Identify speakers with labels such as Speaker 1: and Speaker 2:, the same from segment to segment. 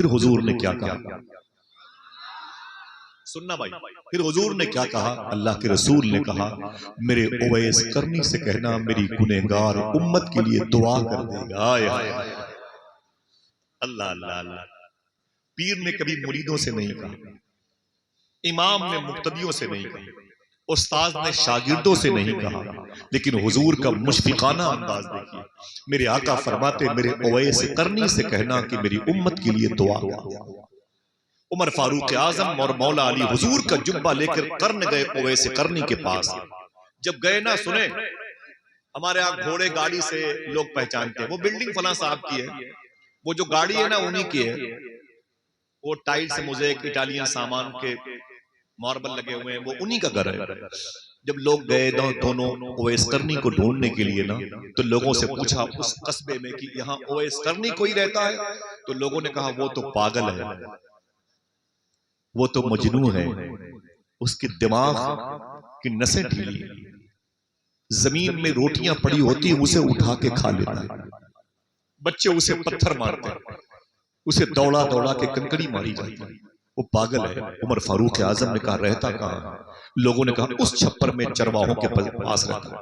Speaker 1: پھر حضور نے کیا کہا؟ سننا بھائی، پھر حضور نے کیا کہا؟ اللہ کے رسول نے کہا میرے اویس کرنی سے کہنا میری گنہگار امت کے لیے دعا کر دے گا۔ اللہ اللہ اللہ۔ پیر نے کبھی مریدوں سے نہیں کہا، امام نے مقتدیوں سے نہیں کہا، استاذ نے شاگردوں سے نہیں کہا، لیکن حضور کا مشفقانہ انداز دیکھیے۔ میرے آقا فرماتے میرے اویس کرنی سے کہنا کہ میری امت کے لیے دعا کر۔ عمر فاروق اعظم اور مولا علی حضور کا جبہ لے کر قرن گئے اویس کرنی کے پاس۔ جب گئے نا، سنیں ہمارے ہاں گھوڑے گاڑی سے لوگ پہچانتے ہیں، وہ بلڈنگ فلاں صاحب کی ہے، وہ جو گاڑی ہے نا انہی کی ہے، وہ ٹائل سے موزیک اٹالین سامان کے ماربل لگے ہوئے ہیں، وہ انہی کا گھر ہے۔ جب لوگ گئے دونوں اویس کرنی کو ڈھونڈنے کے لیے نا، تو لوگوں سے پوچھا اس قصبے میں کہ یہاں اویس کرنی کوئی رہتا ہے؟ تو لوگوں نے کہا وہ تو پاگل ہے، وہ تو مجنون ہے، اس کے دماغ کی نسیں ڈھیلی، زمین میں روٹیاں پڑی ہوتی اسے اٹھا کے کھا لیتا ہے، بچے اسے پتھر مارتے ہیں، اسے دوڑا دوڑا کے کنکڑی ماری جاتی ہے، وہ پاگل ہے۔ عمر فاروق اعظم نے کہا رہتا کہاں؟ لوگوں نے کہا اس چھپر میں چرواہوں کے پاس رہتا ہے۔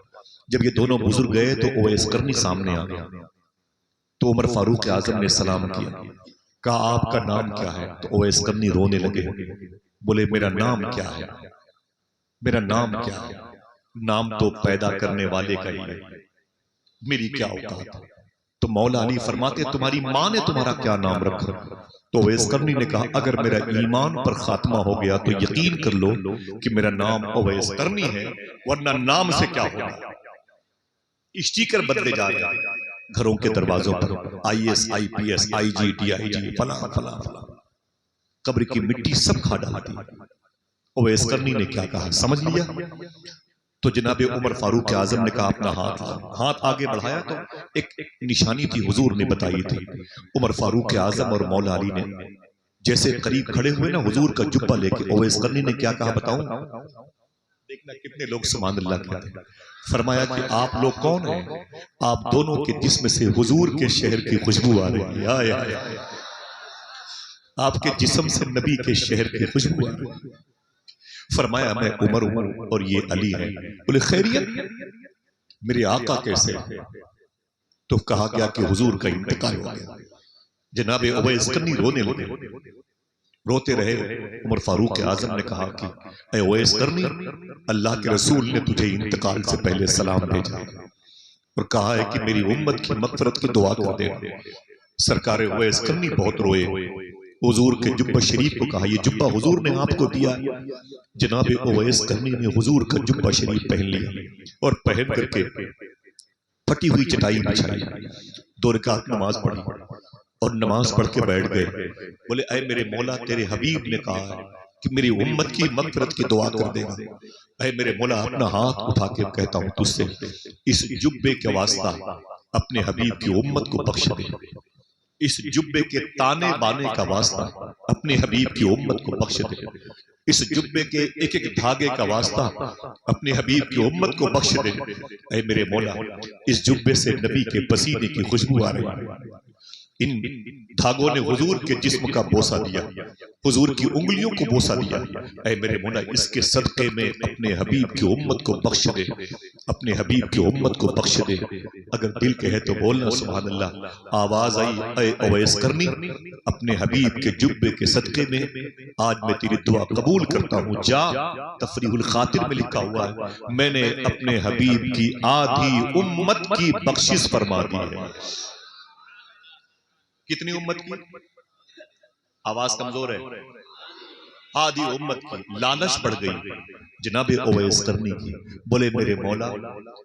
Speaker 1: جب یہ دونوں بزرگ گئے تو اویس کرنی سامنے آ گیا، تو عمر فاروق اعظم نے سلام کیا، کہا آپ کا نام کیا ہے؟ تو اویس کرنی رونے لگے، بولے میرا نام کیا ہے، میرا نام کیا ہے، نام تو پیدا کرنے والے کا ہی ہے، میری کیا اوقات ہے؟ تو مولا علی فرماتے تمہاری ماں نے تمہارا کیا نام رکھا؟ تو اویس کرنی نے کہا اگر میرا ایمان پر خاتمہ ہو گیا تو یقین کر لو کہ میرا نام اویس کرنی ہے، ورنہ نام سے کیا ہوگا؟ اسٹیکر بدلے جا رہے ہیں گھروں کے دروازوں پر، I S I P S I G D I G فلاں فلاں فلاں، قبر کی مٹی سب کھا ڈالتی۔ اویس کرنی نے کیا کہا سمجھ لیا؟ تو جناب عمر فاروق اعظم نے کہا اپنا ہاتھ آگے بڑھایا تو ایک نشانی تھی حضور نے بتائی تھی۔ عمر فاروق اعظم اور مولا علی نے جیسے قریب کھڑے ہوئے نا حضور کا جبہ لے کے، اویس کرنی نے کیا کہا بتاؤں؟ دیکھنا کتنے لوگ سبحان اللہ کہتے ہیں۔ فرمایا کہ آپ لوگ کون ہیں؟ آپ دونوں کے جسم سے حضور کے شہر کی خوشبو آ رہی ہے، آپ کے جسم سے نبی کے شہر کی خوشبو آ رہی ہے۔ فرمایا میں عمر ہوں اور یہ علی ہے۔ بولے خیریت، میرے آقا کیسے؟ تو کہا گیا کہ حضور کا انتقال ہو گیا۔ جناب اویس کرنی رونے لگے، روتے رہے۔ عمر فاروق اعظم نے کہا کہ اے اویس کرنی، اللہ کے رسول نے تجھے انتقال سے پہلے سلام بھیجا اور کہا ہے کہ میری امت کی مغفرت کی دعا کر دے۔ سرکار اویس کرنی بہت روئے، حضور کے جبہ شریف کو کہا یہ جبہ حضور نے آپ کو دیا۔ جناب اویس کرنی نے حضور کا جبہ شریف پہن لیا اور پہن کر کے پھٹی ہوئی چٹائی بچھائی، 2 رکعت نماز پڑھی اور نماز پڑھ کے بیٹھ گئے۔ بولے اے میرے مولا تیرے حبیب نے کہا ہے کہ میری امت کی مغفرت کی دعا کر دے گا۔ اے میرے مولا اپنا ہاتھ اٹھا کے کہتا ہوں تجھ سے اس جبے کے واسطہ اپنے حبیب کی امت کو بخش دے، اس جبے کے تانے بانے کا واسطہ اپنے حبیب کی امت کو بخش دے، اس جبے کے ایک ایک دھاگے کا واسطہ اپنے حبیب کی امت کو بخش دے۔ اے میرے مولا اس جبے سے نبی کے پسینے کی خوشبو آ رہی ہے، ان دھاگوں نے حضور کے جسم کا بوسہ دیا، حضور کی انگلیوں کو بوسہ دیا۔ اے میرے مولا اس کے صدقے میں اپنے حبیب کی امت کو بخش دے، اپنے حبیب کی امت کو بخش دے۔ اگر دل کہے تو بولنا سبحان اللہ۔ آواز آئی اے اویس کرنی، اپنے حبیب کے جبے کے صدقے میں آج میں تیری دعا قبول کرتا ہوں، جا۔ تفریح الخاطر میں لکھا ہوا ہے میں نے اپنے حبیب کی آدھی امت کی بخشش فرما دی ہے۔ کتنی امت کی؟ آواز کمزور ہے۔ آدھی امت کی لالچ بڑھ گئی جناب اویس کرنی کی۔ بولے میرے مولا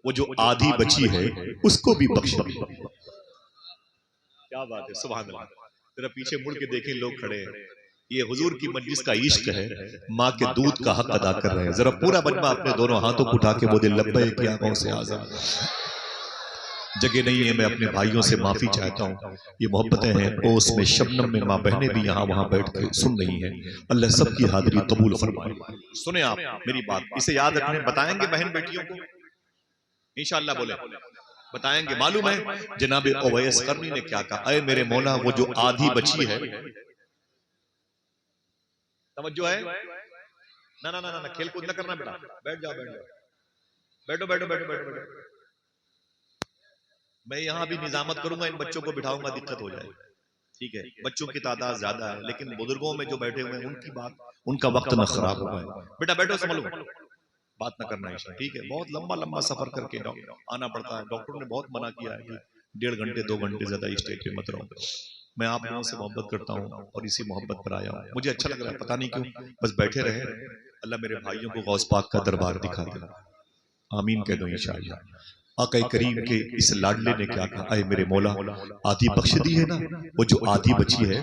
Speaker 1: وہ جو آدھی بچی ہے اس کو بھی بخش دی۔ کیا بات ہے سبحان اللہ۔ ذرا پیچھے مڑ کے دیکھیں لوگ کھڑے ہیں، یہ حضور کی مجلس کا عشق ہے، ماں کے دودھ کا حق ادا کر رہے ہیں۔ ذرا پورا مجمع اپنے دونوں ہاتھوں کو اٹھا کے بولے لبیک یا غوث اعظم۔ جگہ نہیں ہے، میں اپنے بھائیوں سے معافی چاہتا ہوں، یہ محبتیں ہیں اوس میں شبنم میں ماں بہنیں بھی یہاں وہاں بیٹھ کے سن رہی ہیں، اللہ سب کی حاضری قبول فرمائے۔ سنیں آپ میری بات، اسے یاد رکھنے بتائیں گے بہن بیٹیوں کو انشاءاللہ، بولے بتائیں گے۔ معلوم ہے جناب اویس کرنی نے کیا کہا؟ اے میرے مولا وہ جو آدھی بچی ہے توجہ ہے؟ نہ نہ نہ کھیل کود نہ کرنا بیٹا، بیٹھ جاؤ بیٹھ جاؤ، بیٹھو بیٹھو بیٹھو بیٹھو بیٹھو۔ میں یہاں بھی نظامت کروں گا، ان بچوں کو بٹھاؤں گا، دقت ہو جائے، ٹھیک ہے؟ بچوں کی تعداد زیادہ ہے لیکن بزرگوں میں جو بیٹھے ہوئے ہیں ان کی بات، ان کا وقت نہ خراب ہو گئے۔ بیٹا بیٹھو، سنبھلو، بات نہ کرنا ہے، ٹھیک ہے؟ بہت لمبا لمبا سفر کر کے آنا پڑتا ہے، ڈاکٹر نے بہت منع کیا ہے کہ 1.5 گھنٹے 2 گھنٹے زیادہ اسٹیج پہ مت رہو۔ میں آپ لوگوں سے محبت کرتا ہوں اور اسی محبت پر آیا ہوں، مجھے اچھا لگ رہا ہے، پتہ نہیں کیوں، بس بیٹھے رہے۔ اللہ میرے بھائیوں کو غوث پاک کا دربار دکھا دے، آمین کہہ دو انشاءاللہ۔ آقا کریم کے اس لاڈلے نے کیا کہا، اے میرے مولا آدھی بخش دی ہے نا، وہ جو آدھی بچی ہے۔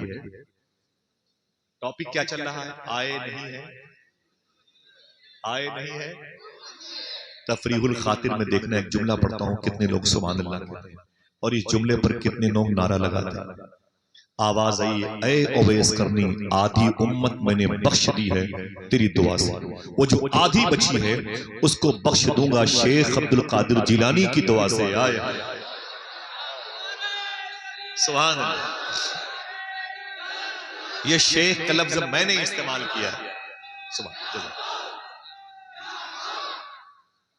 Speaker 1: ٹاپک کیا چل رہا ہے؟ آئے نہیں ہے، آئے نہیں ہے۔ تفریح الخاطر میں دیکھنا، ایک جملہ پڑھتا ہوں، کتنے لوگ سبحان اللہ کہتے ہیں اور اس جملے پر کتنے لوگ نعرہ لگاتے ہیں۔ آواز آئی، اے اویس کرنی، آدھی امت میں نے بخش دی ہے تیری دعا سے، وہ جو آدھی بچی ہے اس کو بخش دوں گا شیخ عبد القادر جیلانی کی دعا سے۔ آئے سبحان اللہ، یہ شیخ کا لفظ میں نے استعمال کیا ہے۔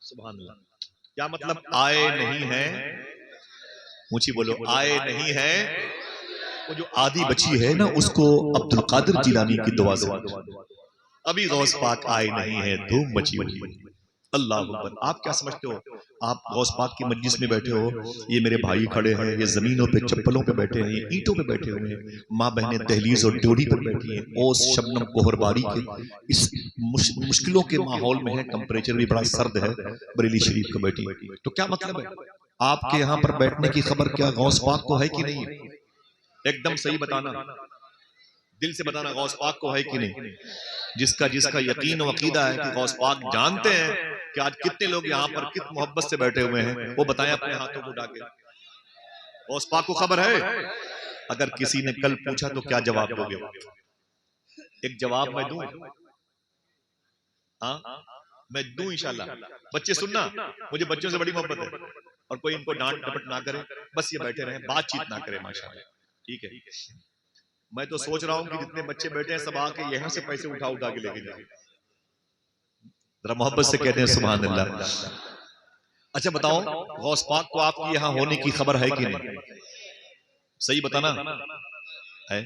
Speaker 1: سبحان اللہ، کیا مطلب؟ آئے نہیں ہے، اونچی بولو، آئے نہیں ہے، وہ جو آدھی بچی ہے نا اس کو عبد القادر جیلانی کی دعا سے۔ ابھی غوث پاک آئے نہیں ہے، دھوم مچی ہوئی ہے۔ اللہ اکبر۔ آپ کیا سمجھتے ہو؟ آپ غوث پاک کی مجلس میں بیٹھے ہو، یہ میرے بھائی کھڑے ہیں، یہ زمینوں پہ چپلوں پہ بیٹھے ہیں، اینٹوں پہ بیٹھے ہوئے ہیں، ماں بہنیں دہلیز اور ڈیوڑی پر بیٹھی ہیں، اوس شبنم کوہر باری کے اس مشکلوں کے ماحول میں ہے، ٹمپریچر بھی بڑا سرد ہے، بریلی شریف کو بیٹھی۔ تو کیا مطلب ہے آپ کے یہاں پر بیٹھنے کی خبر کیا غوث پاک کو ہے کہ نہیں؟ ایک دم صحیح بتانا، دل سے بتانا، غوث پاک کو ہے کہ نہیں؟ جس کا یقین و عقیدہ ہے کہ غوث پاک جانتے ہیں کہ آج کتنے لوگ یہاں پر کت محبت سے بیٹھے ہوئے ہیں، وہ بتائیں اپنے ہاتھوں کو اٹھا کے، غوث پاک کو خبر ہے؟ اگر کسی نے کل پوچھا تو کیا جواب دو گے؟ ایک جواب میں دوں، ہاں میں دوں انشاءاللہ۔ بچے سننا، مجھے بچوں سے بڑی محبت ہے اور کوئی ان کو ڈانٹ ڈپٹ نہ کرے، بس یہ بیٹھے رہیں، بات چیت نہ کرے، ماشاءاللہ، ٹھیک ہے؟ میں تو سوچ رہا ہوں کہ جتنے بچے بیٹھے ہیں سب آ کے یہاں سے پیسے اٹھا اٹھا کے لے کے جائیں، ذرا محبت سے کہتے ہیں سبحان اللہ۔ اچھا بتاؤ، غوث پاک کو آپ کی یہاں ہونے کی خبر ہے کہ نہیں؟ صحیح بتانا ہے؟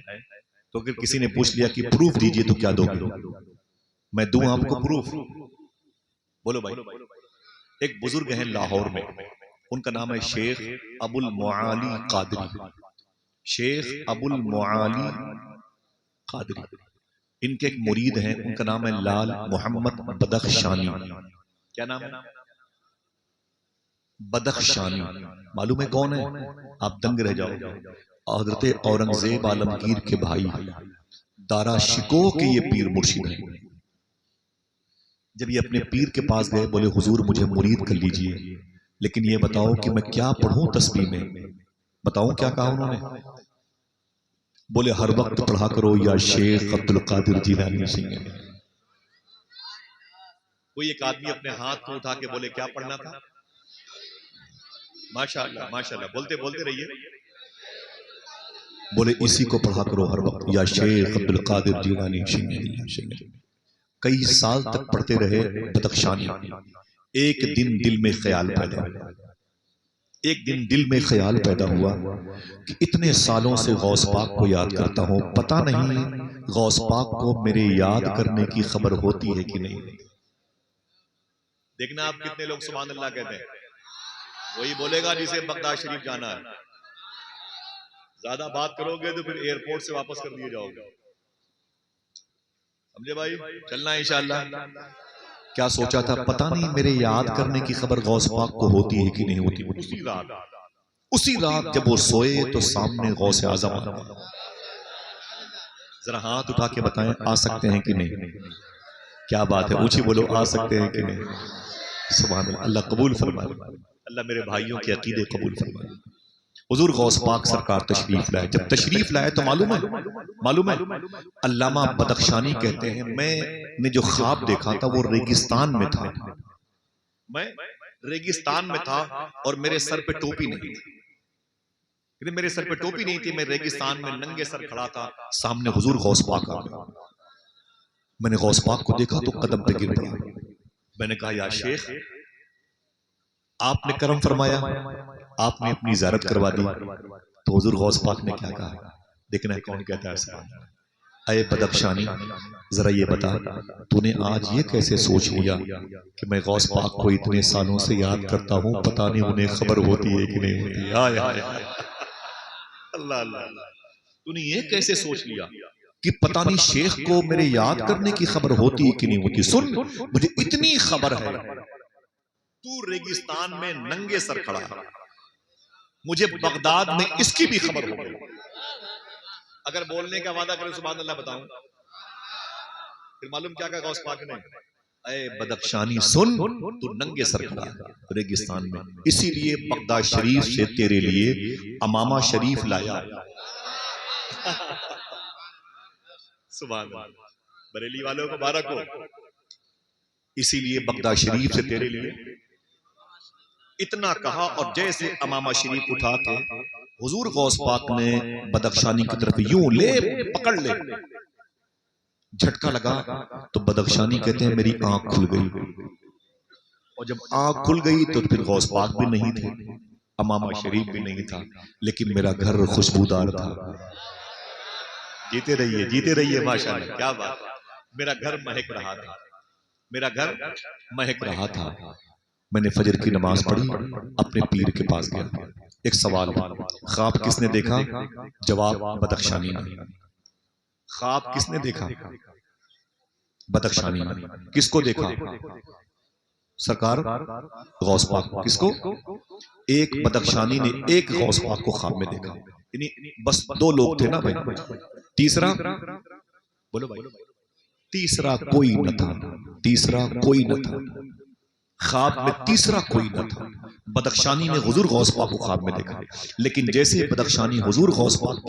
Speaker 1: تو اگر کسی نے پوچھ لیا کہ پروف دیجئے تو کیا دو گے؟ میں دوں آپ کو پروف؟ بولو بھائی۔ ایک بزرگ ہیں لاہور میں، ان کا نام ہے شیخ ابو المعالی قادری، شیخ ابو المعالی قادری۔ ان کے ایک مرید ہیں، ان کا نام ہے لال محمد بدخشانی۔ کیا نام ہے؟ بدخشانی۔ معلوم ہے کون ہے؟ آپ دنگ رہ جاؤ گے۔ حضرت اورنگزیب عالمگیر کے بھائی دارا شکوہ کے یہ پیر مرشد ہیں۔ جب یہ اپنے پیر کے پاس گئے، بولے حضور مجھے مرید کر لیجئے، لیکن یہ بتاؤ کہ میں کیا پڑھوں تسبیح میں؟ بتاؤں کیا کہا انہوں نے؟ بولے ہر وقت پڑھا کرو یا شیخ عبد القادر جیلانی سنگھ۔ کوئی ایک آدمی اپنے ہاتھ کو اٹھا کے بولے کیا پڑھنا تھا؟ ماشاءاللہ ماشاءاللہ، بولتے بولتے رہیے۔ بولے اسی کو پڑھا کرو ہر وقت، یا شیخ عبد القادر جیلانی سنگھ۔ کئی سال تک پڑھتے رہے بدخشانی۔ ایک دن دل میں خیال پیدا ہوا، ایک دن دل میں خیال پیدا ہوا کہ اتنے سالوں سے غوث پاک کو یاد کرتا ہوں، پتہ نہیں غوث پاک کو میرے یاد کرنے کی خبر ہوتی ہے کہ نہیں۔ دیکھنا آپ کتنے لوگ سبحان اللہ کہتے ہیں، وہی بولے گا جسے بغداد شریف جانا ہے۔ زیادہ بات کرو گے تو پھر ایئرپورٹ سے واپس کر دیے جاؤ گے، سمجھے بھائی؟ چلنا ہے انشاءاللہ۔ کیا سوچا تھا؟ پتہ نہیں میرے یاد کرنے کی خبر غوث پاک کو ہوتی ہے کہ نہیں ہوتی۔ اسی رات جب وہ سوئے تو سامنے غوث اعظم آ گئے۔ ذرا ہاتھ اٹھا کے بتائیں آ سکتے ہیں کہ نہیں؟ کیا بات ہے، اونچی بولو، آ سکتے ہیں کہ نہیں؟ سبحان اللہ، اللہ قبول فرمائے، اللہ میرے بھائیوں کے عقیدے قبول فرمائے۔ حضور غوث پاک سرکار تشریف لائے، جب تشریف لائے تو معلوم ہے علامہ بدخشانی کہتے ہیں میں نے جو خواب دیکھا تھا وہ ریگستان میں تھا، میں ریگستان میں تھا اور میرے سر پہ ٹوپی نہیں تھی، میرے سر پہ ٹوپی نہیں تھی، میں ریگستان میں ننگے سر کھڑا تھا، سامنے حضور غوث پاک آ گئے۔ میں نے غوث پاک کو دیکھا تو قدم پہ گر پڑا. میں نے کہا یا شیخ آپ نے کرم فرمایا, آپ نے اپنی زیارت کروا دی. تو حضور غوث پاک نے کیا کہا, دیکھنا کون کہتا ہے سبحان اللہ, اے بدخشانی ذرا یہ بتا تو نے آج یہ کیسے سوچ لیا کہ میں غوث پاک کو اتنے سالوں سے یاد کرتا ہوں, پتہ نہیں انہیں خبر ہوتی ہے کہ نہیں ہوتی. ہائے ہائے اللہ اللہ, تو نے یہ کیسے سوچ لیا کہ پتہ نہیں شیخ کو میرے یاد کرنے کی خبر ہوتی ہے کہ نہیں ہوتی. سن مجھے اتنی خبر ہے, تو ریگستان میں ننگے سر کھڑا ہے, مجھے بغداد میں اس کی بھی خبر ہو گئی. اگر بولنے کا وعدہ کرے سبحان اللہ بتاؤں, پھر معلوم کیا کہا غوث پاک نے, اے بدخشانی سن تو ننگے سر کھڑا ہے ریگستان میں, اسی لیے بغداد شریف سے تیرے لیے امامہ شریف لایا. سبحان اللہ, بریلی والوں کو مبارک ہو. اسی لیے بغداد شریف سے تیرے لیے اتنا کہا, اور جیسے امامہ شریف اٹھا کے حضور غوث پاک نے بدخشانی کی طرف یوں لے پکڑ لے, جھٹکا لگا تو بدخشانی کہتے ہیں میری آنکھ کھل گئی. اور جب آنکھ کھل گئی تو پھر غوث پاک بھی نہیں تھے, امامہ شریف بھی نہیں تھا, لیکن میرا گھر خوشبودار تھا. جیتے رہیے ماشاءاللہ, کیا بات, میرا گھر مہک رہا تھا, میرا گھر مہک رہا تھا. میں نے فجر کی نماز پڑھی, اپنے پیر کے پاس گیا. ایک سوال, خواب کس نے دیکھا؟ جواب بدخشانی نے. خواب کس نے دیکھا؟ بدخشانی نے. کس کو دیکھا؟ سرکار غوث پاک. کس کو؟ ایک بدخشانی نے ایک غوث پاک کو خواب میں دیکھا. یعنی بس دو لوگ تھے نا بھائی, تیسرا بولو بھائی, تیسرا کوئی نہ تھا, تیسرا کوئی نہ تھا. خواب میں تیسرا کوئی نہ تھا. بدخشانی نے حضور غوث پاک کو خواب میں دیکھا, لیکن جیسے بدخشانی حضور غوث پاک